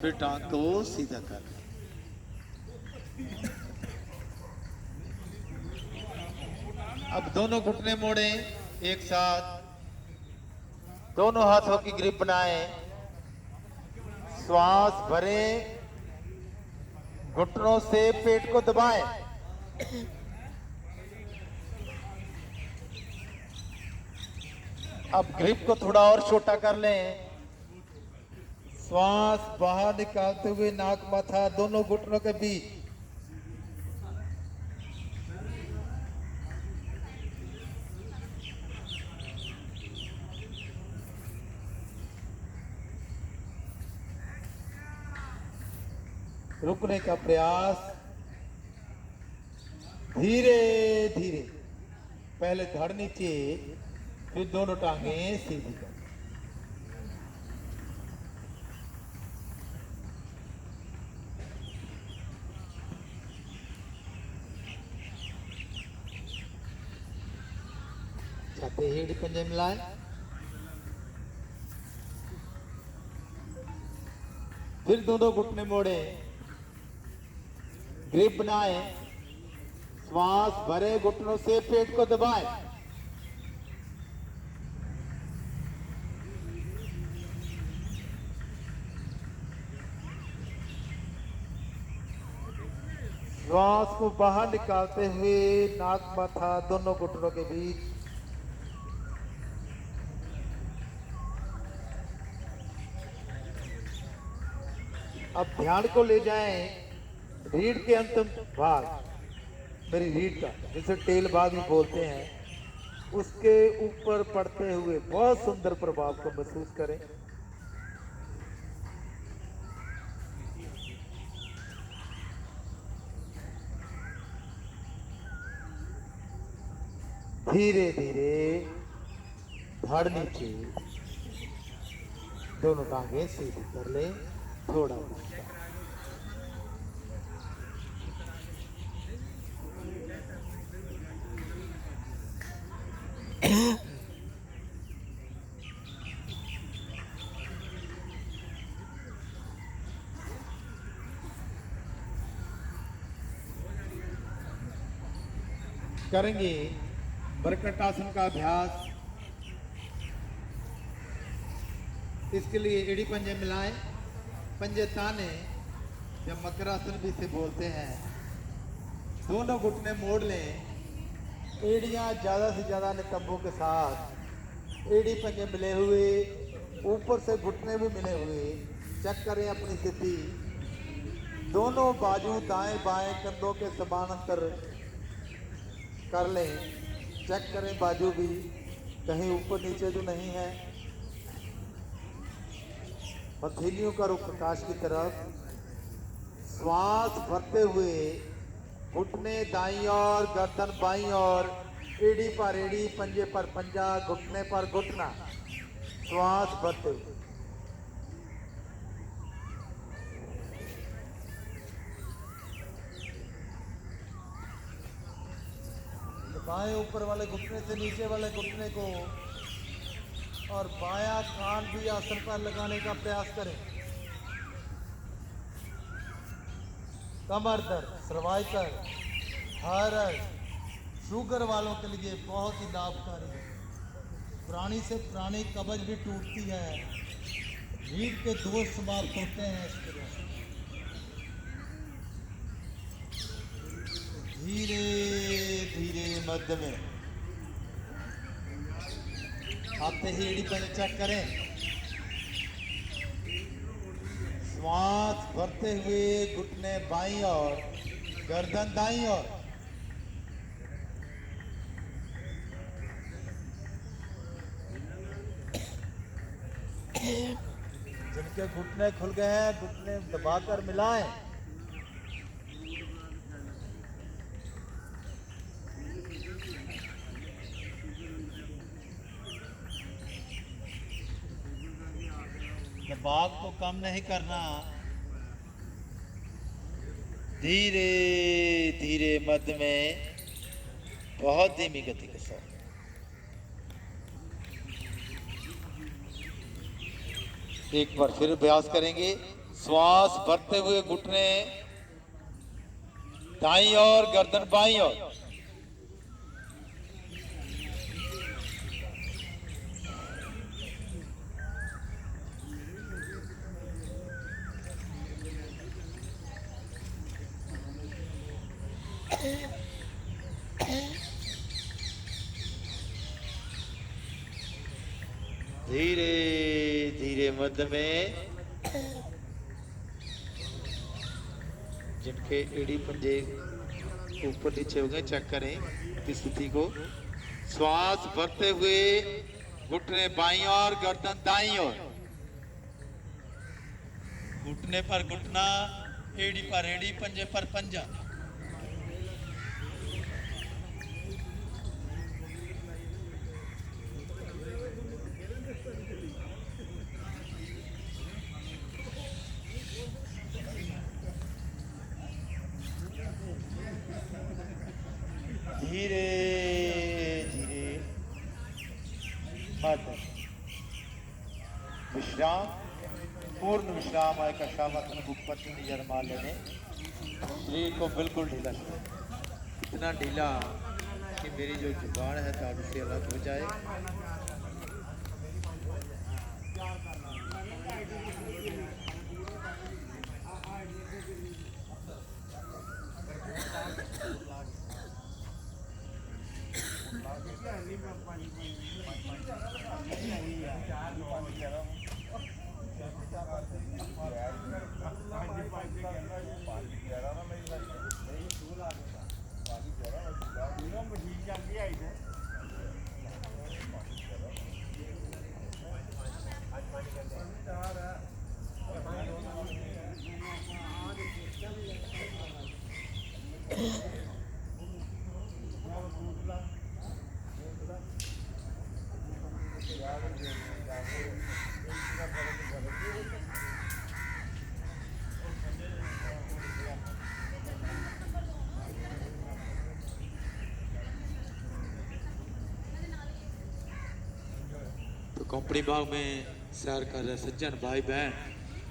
फिर टांग को सीधा कर। अब दोनों घुटने मोड़े एक साथ, दोनों हाथों की ग्रिप बनाए, श्वास भरे, घुटनों से पेट को दबाएं। अब ग्रिप को थोड़ा और छोटा कर लें। श्वास बाहर निकालते हुए नाक माथा दोनों घुटनों के बीच। रुकने का प्रयास। धीरे धीरे, पहले धड़ नीचे, फिर दोनों टांगें सीधी कर। छाती हेड पंजे मिलाएं। फिर दोनों घुटने मोड़े, ग्रिप बनाए, श्वास भरे, घुटनों से पेट को दबाएं। श्वास को बाहर निकालते हुए नाक माथा दोनों घुटनों के बीच। अब ध्यान को ले जाएं रीढ़ के अंतिम भाग, मेरी रीढ़ का, जिसे टेल भाग भी बोलते हैं, उसके ऊपर पड़ते हुए बहुत सुंदर प्रभाव को महसूस करें। धीरे धीरे धड़ नीचे, दोनों टांगें सीधी कर ले, थोड़ा ऊपर। करेंगे बरकट आसन का अभ्यास। इसके लिए एड़ी पंजे मिलाएं, पंजे ताने, या मकरासन भी इसे बोलते हैं। दोनों घुटने मोड़ लें, एड़ियां ज्यादा से ज्यादा नितंबों के साथ, एड़ी पंजे मिले हुए, ऊपर से घुटने भी मिले हुए। चेक करें अपनी स्थिति। दोनों बाजू दाएं बाएं कंधों के समानांतर कर लें। चेक करें बाजू भी कहीं ऊपर नीचे तो नहीं है। हथेलियों का रुख प्रकाश की तरफ। श्वास भरते हुए घुटने दाईं ओर, गर्दन बाईं ओर, एड़ी पर एड़ी, पंजे पर पंजा, घुटने पर घुटना। श्वास भरते हुए बाएं ऊपर वाले घुटने से नीचे वाले घुटने को और बायां कान भी आसन पर लगाने का प्रयास करें। कमर दर्द, सर्वाइकल, थायराइड, शुगर वालों के लिए बहुत ही लाभकारी है। पुरानी से पुरानी कब्ज भी टूटती है, रीढ़ के दोष समाप्त होते हैं इस तरह। धीरे धीरे मध्य में आते ही एड़ी पर चेक करें। श्वास भरते हुए घुटने बाईं ओर, गर्दन दाईं ओर। जिनके घुटने खुल गए हैं, घुटने दबाकर मिलाएं। दबाव को कम नहीं करना। धीरे धीरे मध्य में, बहुत धीमी गति के साथ। एक बार फिर अभ्यास करेंगे। श्वास भरते हुए घुटने दाईं ओर, गर्दन बाईं ओर। धीरे धीरे मध्य में, जिनके एड़ी पंजे ऊपर नीचे हो गए चेक करें की स्थिति को। श्वास भरते हुए घुटने बाईं ओर, गर्दन दाईं ओर। घुटने पर घुटना, एड़ी पर एड़ी, पंजे पर पंजा। धीरे धीरे मध्य विश्राम, पूर्ण विश्राम आय कशावत उपपत्ति निजर मान लेने। शरीर को बिल्कुल ढीला, इतना ढीला कि मेरी जो जुबान है ताकि से अलग हो जाए। तो कंपनी बाग में सैर कर रहे सज्जन भाई बहन,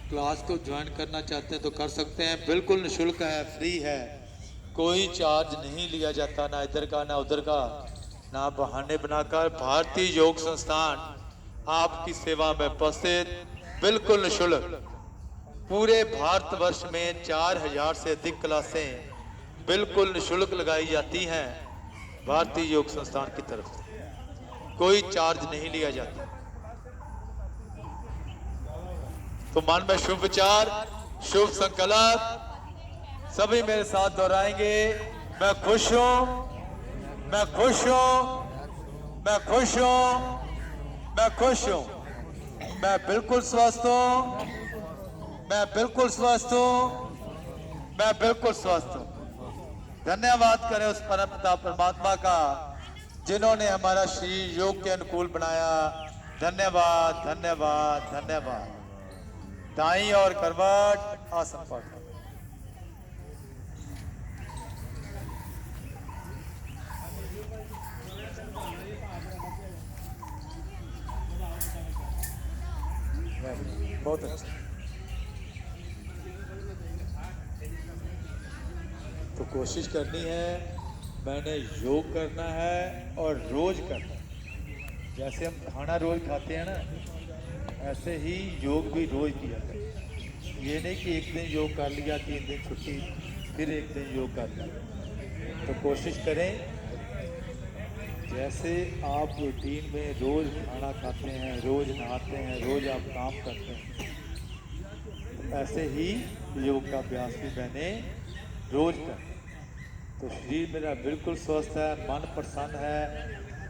क्लास को ज्वाइन करना चाहते हैं तो कर सकते हैं। बिल्कुल निःशुल्क है, फ्री है, कोई चार्ज नहीं लिया जाता, ना इधर का ना उधर का, ना बहाने बनाकर। भारतीय योग संस्थान आपकी सेवा में उपस्थित, बिल्कुल निःशुल्क। पूरे भारतवर्ष में 4000 से अधिक क्लासें बिल्कुल निःशुल्क लगाई जाती हैं भारतीय योग संस्थान की तरफ से, कोई चार्ज नहीं लिया जाता। तो मन में शुभ विचार, शुभ संकल्प सभी मेरे साथ दोहराएंगे। मैं खुश हूं, मैं खुश हूं, मैं खुश हूं, मैं खुश हूं, मैं बिल्कुल स्वस्थ हूं, मैं बिल्कुल स्वस्थ हूं, मैं बिल्कुल स्वस्थ हूं। धन्यवाद करें उस परम पिता परमात्मा का जिन्होंने हमारा शरीर योग के अनुकूल बनाया। धन्यवाद धन्यवाद धन्यवाद। दाईं और करवट, आसन पर। बहुत अच्छा। तो कोशिश करनी है, मैंने योग करना है और रोज करना है। जैसे हम खाना रोज खाते हैं ना, ऐसे ही योग भी रोज किया करें। ये नहीं कि एक दिन योग कर लिया, 3 दिन छुट्टी, फिर एक दिन योग कर लिया। तो कोशिश करें जैसे आप रूटीन में रोज खाना खाते हैं, रोज नहाते हैं, रोज आप काम करते हैं, तो ऐसे ही योग का अभ्यास भी मैंने रोज कर। तो शरीर मेरा बिल्कुल स्वस्थ है, मन प्रसन्न है।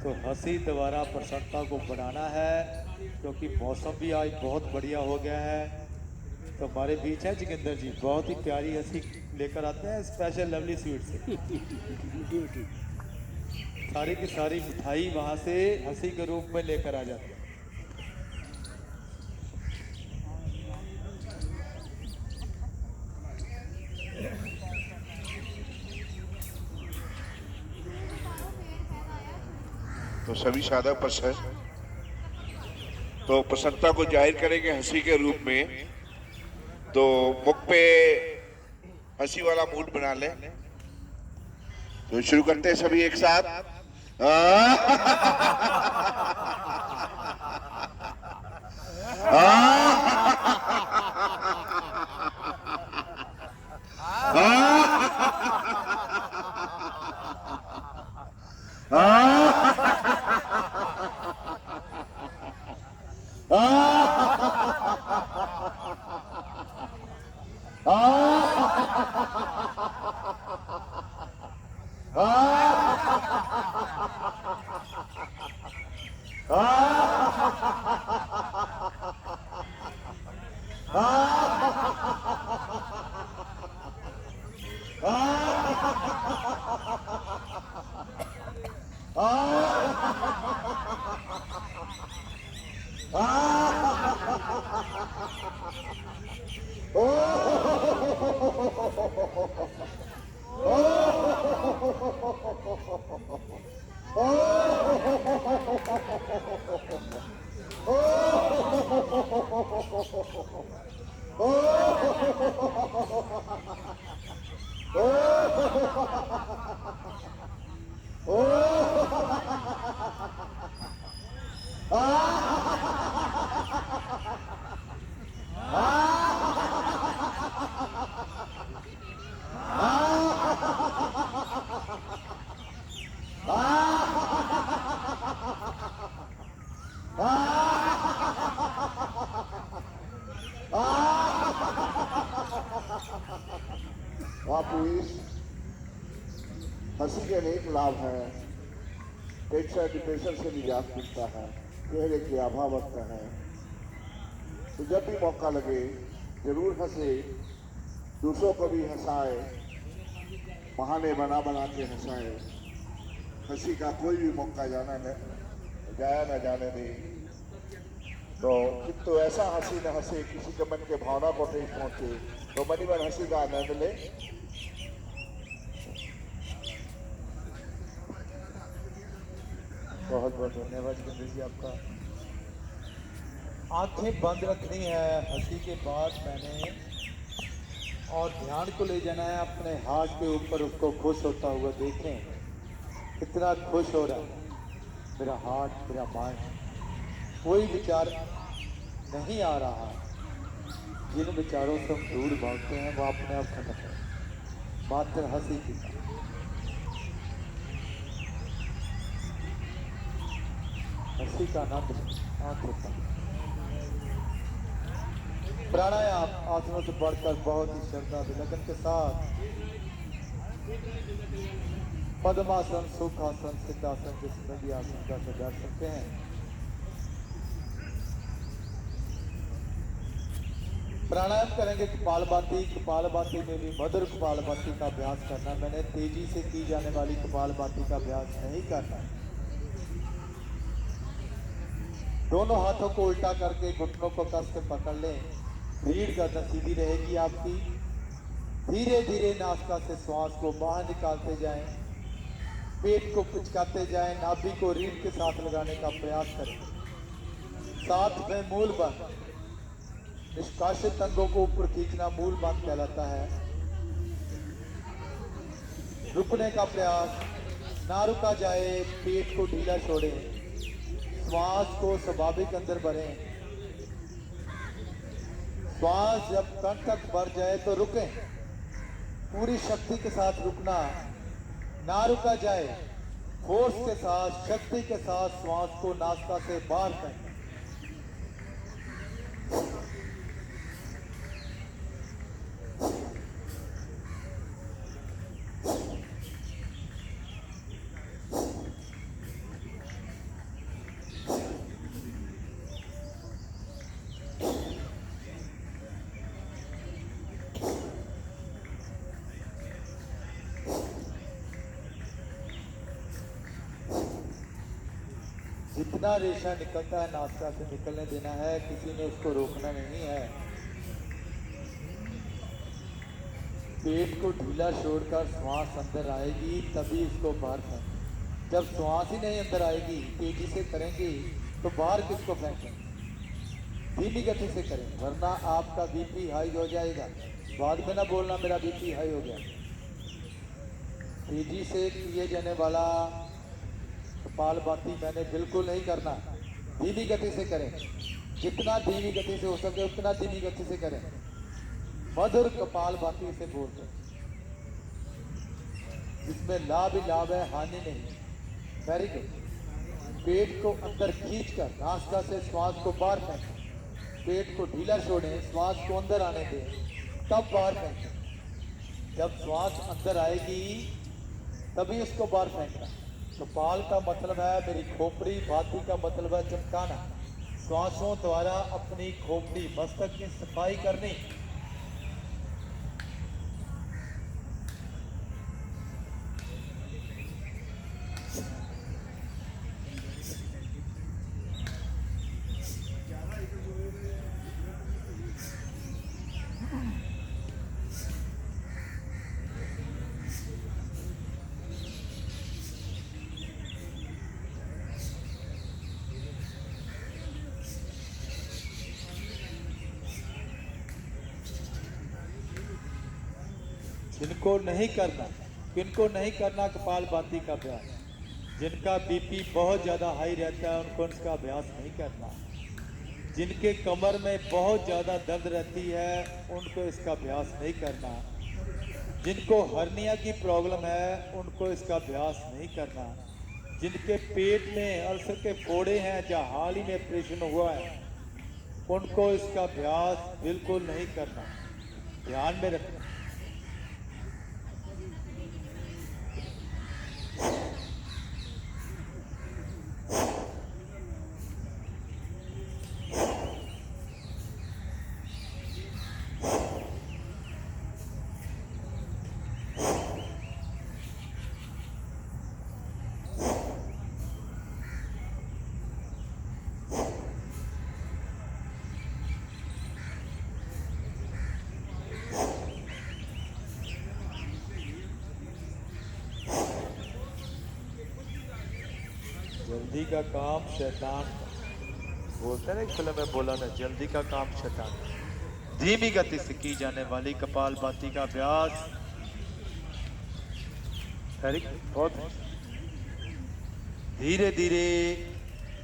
तो हंसी द्वारा प्रसन्नता को बढ़ाना है, क्योंकि मौसम भी आज बहुत बढ़िया हो गया है। तो हमारे बीच है जोगिंदर जी, बहुत ही प्यारी हंसी लेकर आते हैं स्पेशल लवली स्वीट से। सारी की सारी मिठाई वहां से हंसी के रूप में लेकर आ जाते हैं। तो सभी साधक प्रसन्न, तो प्रसन्नता को जाहिर करेंगे हंसी के रूप में। तो मुख पे हंसी वाला मूड बना ले। तो शुरू करते हैं सभी एक साथ। हंसी के अनेक लाभ हैं। टेंशन डिप्रेशन से निजात मिलता है, चेहरे की आभा बढ़ता है। तो जब भी मौका लगे जरूर हंसे, दूसरों को भी हंसाए, बहाने बना बना के हंसाए। हंसी का कोई भी मौका जाया न जाने दे। तो किंतु ऐसा हंसी न हंसे किसी के मन के भावना को ठेस पहुंचे, तो मनी मन हंसी का आनंद ले। बहुत बहुत धन्यवाद चंद्र जी आपका। आंखें बंद रखनी है हंसी के बाद मैंने, और ध्यान को ले जाना है अपने हाथ के ऊपर, उसको खुश होता हुआ देखें कितना खुश हो रहा है मेरा हार्ट, मेरा माइंड। कोई विचार नहीं आ रहा, जिन विचारों से हम दूर भागते हैं वो अपने आप खत्म है, मात्र हंसी की साथ। हंसी का आनंद आंख होता है। प्राणायाम आसनों से बढ़कर बहुत ही श्रद्धा विलगन के साथ पद्मासन, सुखासन, सिद्धासन, जिसमें भी आसन का बैठ सकते हैं। प्राणायाम करेंगे कपालभाति। कपालभाति में भी मधुर कपालभाति का अभ्यास करना। मैंने तेजी से की जाने वाली कपालभाति का अभ्यास नहीं करना। दोनों हाथों को उल्टा करके घुटनों को कस के पकड़ लें। रीढ़ गर्दन सीधी रहेगी आपकी। धीरे धीरे नासिका से श्वास को बाहर निकालते जाएं, पेट को पिचकाते जाएं, नाभि को रीढ़ के साथ लगाने का प्रयास करें। साथ में मूल बंद, निष्कासित अंगों को ऊपर खींचना मूल बंद कहलाता है। रुकने का प्रयास, ना रुका जाए, पेट को ढीला छोड़ें, श्वास को स्वाभाविक अंदर भरें। श्वास जब कंठ तक भर जाए तो रुकें, पूरी शक्ति के साथ रुकना, ना रुका जाए, फोर्स के साथ, शक्ति के साथ श्वास को नासिका से बाहर करें। जितना रेशा निकलता है नासिका से निकलने देना है, किसी ने उसको रोकना नहीं है। पेट को ढीला छोड़कर श्वास अंदर आएगी तभी इसको बाहर फेंकें। जब श्वास ही नहीं अंदर आएगी, तेजी से करेंगे तो बाहर किसको फेंकें। धीमी गति से करें, वरना आपका बीपी हाई हो जाएगा। बाद में ना बोलना मेरा बीपी हाई हो गया। तेजी से किए जाने वाला कपालभाति मैंने बिल्कुल नहीं करना, धीमी गति से करें। जितना धीमी गति से हो सके उतना धीमी गति से करें। मधुर कपालभाति से बोलते हैं, जिसमें लाभ ही लाभ है, हानि नहीं। Very good. पेट को अंदर खींचकर नासिका से श्वास को बाहर फेंकें। पेट को ढीला छोड़ें, श्वास को अंदर आने दें, तब बाहर फेंकें। जब श्वास अंदर आएगी तभी उसको बाहर फेंकना। कपाल का मतलब है मेरी खोपड़ी, भाती का मतलब है चमकाना। श्वासों द्वारा अपनी खोपड़ी मस्तक की सफाई करनी। किनको नहीं करना कपालभाति का अभ्यास। जिनका बीपी बहुत ज़्यादा हाई रहता है उनको इसका अभ्यास नहीं करना। जिनके कमर में बहुत ज़्यादा दर्द रहती है उनको इसका अभ्यास नहीं करना। जिनको हर्निया की प्रॉब्लम है उनको इसका अभ्यास नहीं करना। जिनके पेट में अल्सर के फोड़े हैं या हाल ही में ऑपरेशन हुआ है उनको इसका अभ्यास बिल्कुल नहीं करना। ध्यान में रखना। जल्दी का काम शैतान बोलते ना, एक फिल्म में बोला ना, जल्दी का काम शैतान। धीमी गति से की जाने वाली कपालभाति का अभ्यास। बहुत धीरे धीरे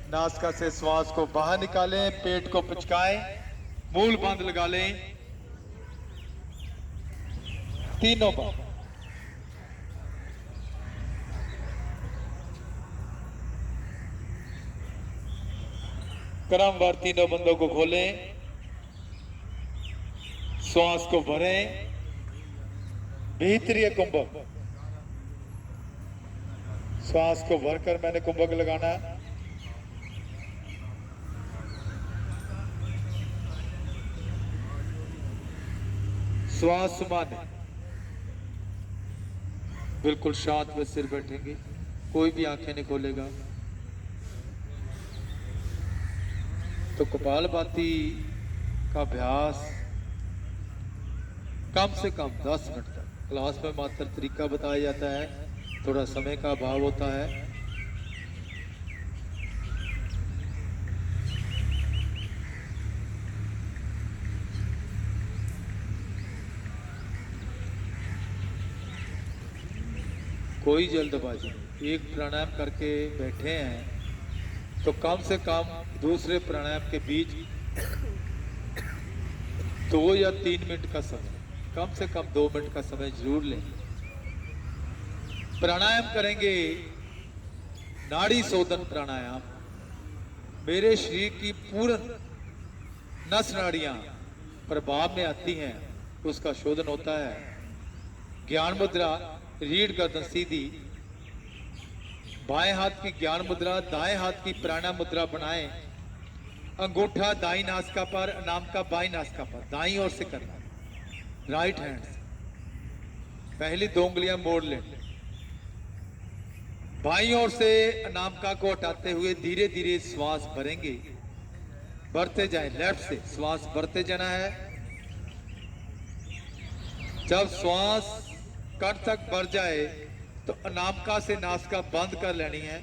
नासिका से श्वास को बाहर निकालें, पेट को पिचकाएं, मूल बंद लगा लें 3 बार। क्रमवार 3 बंदों को खोलें, श्वास को भरें, भीतरी कुंभक। श्वास को भरकर मैंने कुंभक लगाना। श्वास माने बिल्कुल शांत में सिर बैठेंगे, कोई भी आंखें नहीं खोलेगा। तो कपालभाति का अभ्यास कम से कम 10 मिनट तक। क्लास में मात्र तरीका बताया जाता है, थोड़ा समय का अभाव होता है। कोई जल्दबाजी नहीं। एक प्राणायाम करके बैठे हैं तो कम से कम दूसरे प्राणायाम के बीच 2 या 3 मिनट का समय, कम से कम 2 मिनट का समय जरूर लें। प्राणायाम करेंगे नाड़ी शोधन प्राणायाम। मेरे शरीर की पूर्ण नस नाड़ियां प्रभाव में आती हैं, उसका शोधन होता है। ज्ञान मुद्रा, रीढ़ गर्दन सीधी, बाएं हाथ की ज्ञान मुद्रा, दाएं हाथ की प्राणायाम मुद्रा बनाएं। अंगूठा दाई नासिका पर, अनामिका बाई नासिका पर, दाईं ओर से करना, राइट हैंड से। पहली 2 उंगलियां मोड़ लें। बाईं ओर से अनामिका को हटाते हुए धीरे धीरे श्वास भरेंगे, भरते जाएं। लेफ्ट से श्वास भरते जाना है। जब श्वास कंठ तक भर जाए तो अनामिका से नासिका बंद कर लेनी है।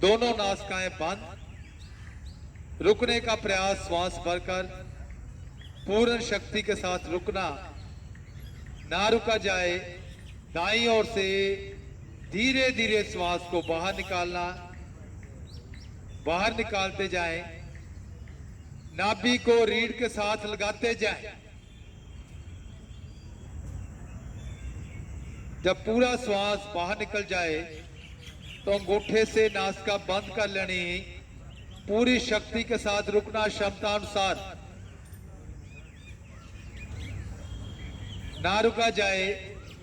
दोनों नासिकाएं बंद, रुकने का प्रयास, श्वास भरकर पूर्ण शक्ति के साथ रुकना, ना रुका जाए। दाईं ओर से धीरे धीरे श्वास को बाहर निकालना, बाहर निकालते जाएं। नाभि को रीढ़ के साथ लगाते जाएं। जब पूरा श्वास बाहर निकल जाए तो अंगूठे से नासिका बंद कर लेनी, पूरी शक्ति के साथ रुकना क्षमता अनुसार, ना रुका जाए।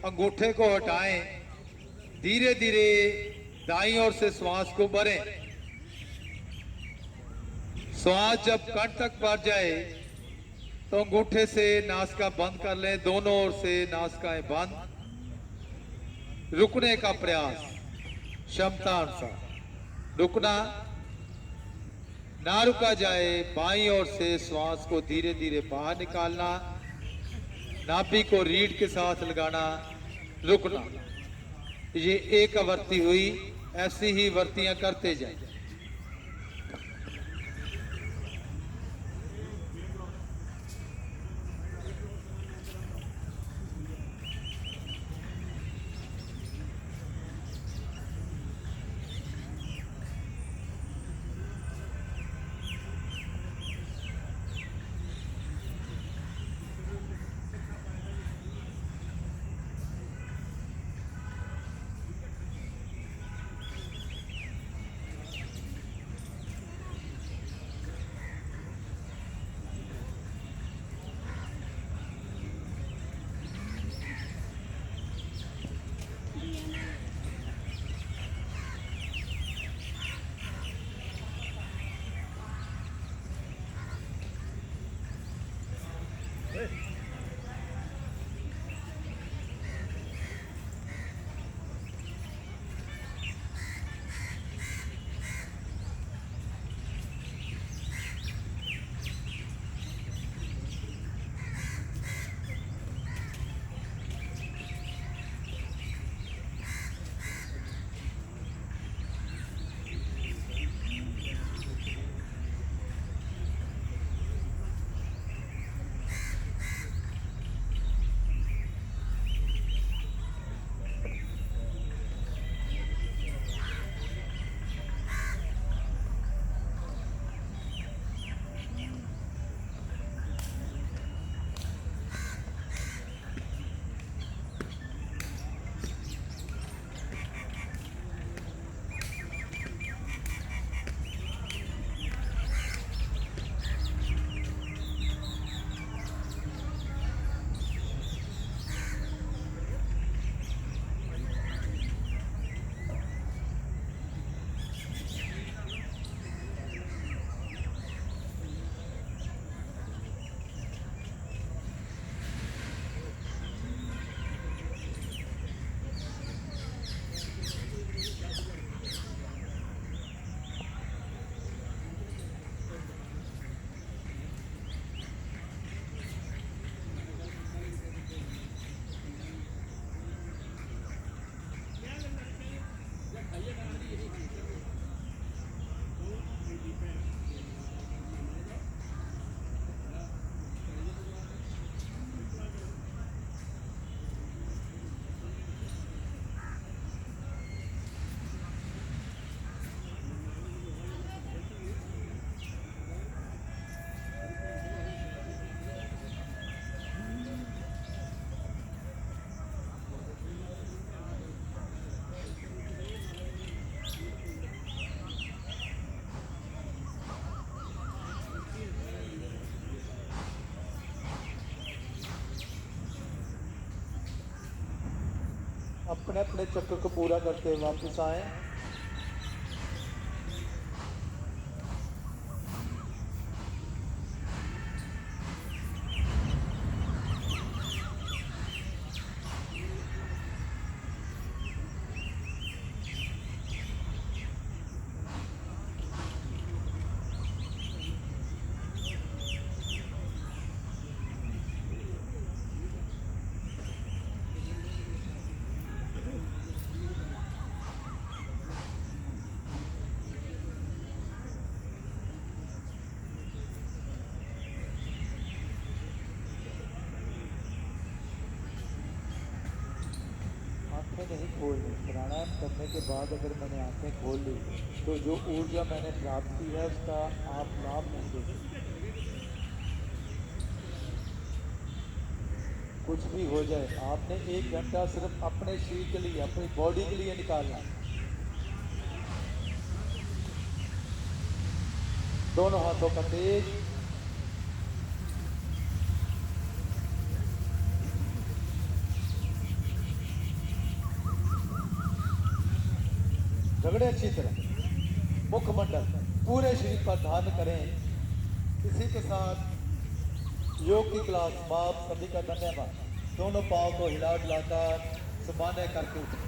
अंगूठे को हटाएं, धीरे धीरे दाईं ओर से श्वास को भरें। श्वास जब कंठ तक भर जाए तो अंगूठे से नासिका बंद कर लें, दोनों ओर से नासिकाएं बंद। रुकने का प्रयास क्षमता अनुसार रुकना, ना रुका जाए। बाईं ओर से श्वास को धीरे धीरे बाहर निकालना, नाभि को रीढ़ के साथ लगाना, रुकना। ये एक आवर्ती हुई, ऐसी ही वर्तियां करते जाएं। अपने अपने चक्र को पूरा करते हुए वापस आए। आंखें नहीं खोलनी। प्राणायाम करने के बाद अगर मैंने आंखें खोल ली तो जो ऊर्जा मैंने प्राप्त की है उसका आप लाभ नहीं ले सकते। कुछ भी हो जाए, आपने 1 घंटा सिर्फ अपने शरीर के लिए, अपनी बॉडी के लिए निकालना। दोनों हाथों का तेज, झगड़े अच्छी तरह, मुखमंडल पूरे शरीर पर ध्यान करें। इसी के साथ योग की क्लास समाप्त। सभी का धन्यवाद। दोनों पाँव को हिला डुलाकर सुबाने करके उठें।